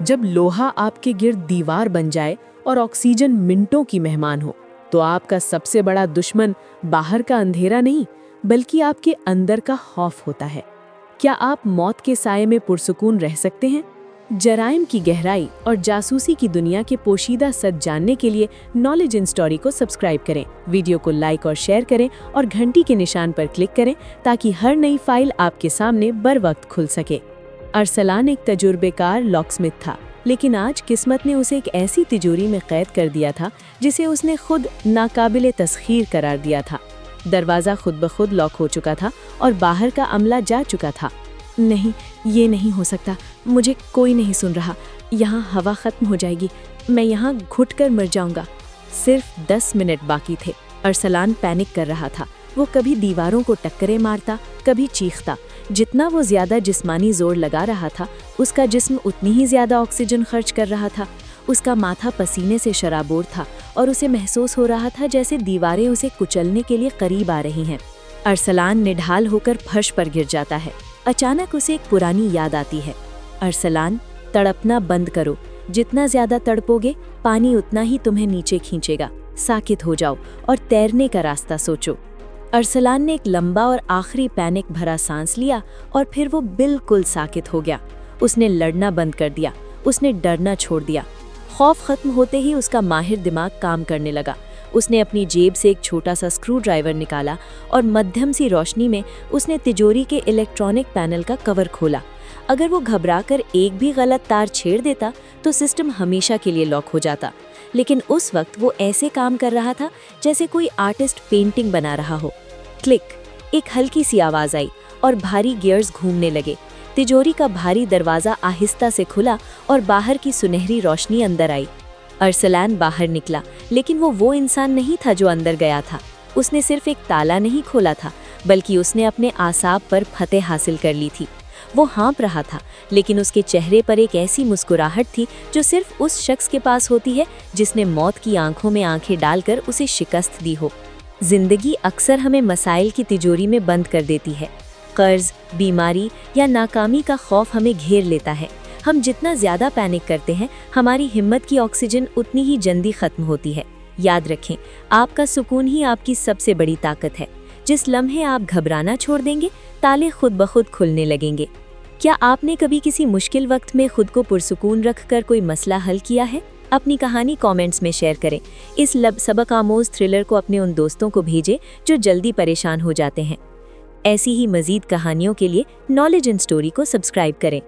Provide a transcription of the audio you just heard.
जब लोहा आपके गिर्द दीवार बन जाए और ऑक्सीजन मिनटों की मेहमान हो, तो आपका सबसे बड़ा दुश्मन बाहर का अंधेरा नहीं, बल्कि आपके अंदर का खौफ होता है। क्या आप मौत के साये में पुरसुकून रह सकते हैं? जराइम की गहराई और जासूसी की दुनिया के पोशीदा सच जानने के लिए नॉलेज इन स्टोरी को सब्सक्राइब करें, वीडियो को लाइक और शेयर करें और घंटी के निशान पर क्लिक करें ताकि हर नई फाइल आपके सामने बर वक्त खुल सके। अरसलान एक तजुर्बेकार लॉकस्मिथ था, लेकिन आज किस्मत ने उसे एक ऐसी तिजोरी में कैद कर दिया था जिसे उसने खुद नाकाबिले तस्खीर करार दिया था। दरवाज़ा खुद ब खुद लॉक हो चुका था और बाहर का अमला जा चुका था। नहीं, ये नहीं हो सकता, मुझे कोई नहीं सुन रहा, यहाँ हवा ख़त्म हो जाएगी, मैं यहाँ घुटकर मर जाऊँगा। सिर्फ 10 मिनट बाकी थे। अरसलान पैनिक कर रहा था। वो कभी दीवारों को टक्करें मारता, कभी चीखता। जितना वो ज़्यादा जिस्मानी जोर लगा रहा था, उसका जिस्म उतनी ही ज़्यादा ऑक्सीजन खर्च कर रहा था। उसका माथा पसीने से शराबोर था और उसे महसूस हो रहा था जैसे दीवारें उसे कुचलने के लिए करीब आ रही हैं। अरसलान निढाल होकर फर्श पर गिर जाता है। अचानक उसे एक पुरानी याद आती है। अरसलान, तड़पना बंद करो। जितना ज़्यादा तड़पोगे, पानी उतना ही तुम्हें नीचे खींचेगा। साकित हो जाओ और तैरने का रास्ता सोचो। अरसलान ने एक लंबा और आखिरी पैनिक भरा सांस लिया और फिर वो बिल्कुल साकित हो गया। उसने लड़ना बंद कर दिया, उसने डरना छोड़ दिया। खौफ खत्म होते ही उसका माहिर दिमाग काम करने लगा। उसने अपनी जेब से एक छोटा सा स्क्रू ड्राइवर निकाला और मध्यम सी रोशनी में उसने तिजोरी के इलेक्ट्रॉनिक पैनल का कवर खोला। अगर वो घबराकर एक भी गलत तार छेड़ देता तो सिस्टम हमेशा के लिए लॉक हो जाता। लेकिन उस वक्त वो ऐसे काम कर रहा था जैसे कोई आर्टिस्ट पेंटिंग बना रहा हो। क्लिक, एक हल्की सी आवाज़ आई और भारी गियर्स घूमने लगे। तिजोरी का भारी दरवाज़ा आहिस्ता से खुला और बाहर की सुनहरी रोशनी अंदर आई। अरसलान बाहर निकला, लेकिन वो इंसान नहीं था जो अंदर गया था। उसने सिर्फ एक ताला नहीं खोला था, बल्कि उसने अपने आसाब पर फतेह हासिल कर ली थी। वो हाँप रहा था, लेकिन उसके चेहरे पर एक ऐसी मुस्कुराहट थी जो सिर्फ उस शख्स के पास होती है जिसने मौत की आंखों में आंखें डालकर उसे शिकस्त दी हो। जिंदगी अक्सर हमें मसाइल की तिजोरी में बंद कर देती है। कर्ज, बीमारी या नाकामी का खौफ हमें घेर लेता है। हम जितना ज़्यादा पैनिक करते हैं, हमारी हिम्मत की ऑक्सीजन उतनी ही जल्दी ख़त्म होती है। याद रखें, आपका सुकून ही आपकी सबसे बड़ी ताकत है। जिस लम्हे आप घबराना छोड़ देंगे, ताले खुद ब खुद खुलने लगेंगे। क्या आपने कभी किसी मुश्किल वक्त में खुद को पुरसुकून रखकर कोई मसला हल किया है? अपनी कहानी कमेंट्स में शेयर करें। इस सबक आमोज़ थ्रिलर को अपने उन दोस्तों को भेजें जो जल्दी परेशान हो जाते हैं। ऐसी ही मज़ीद कहानियों के लिए नॉलेज इन स्टोरी को सब्सक्राइब करें।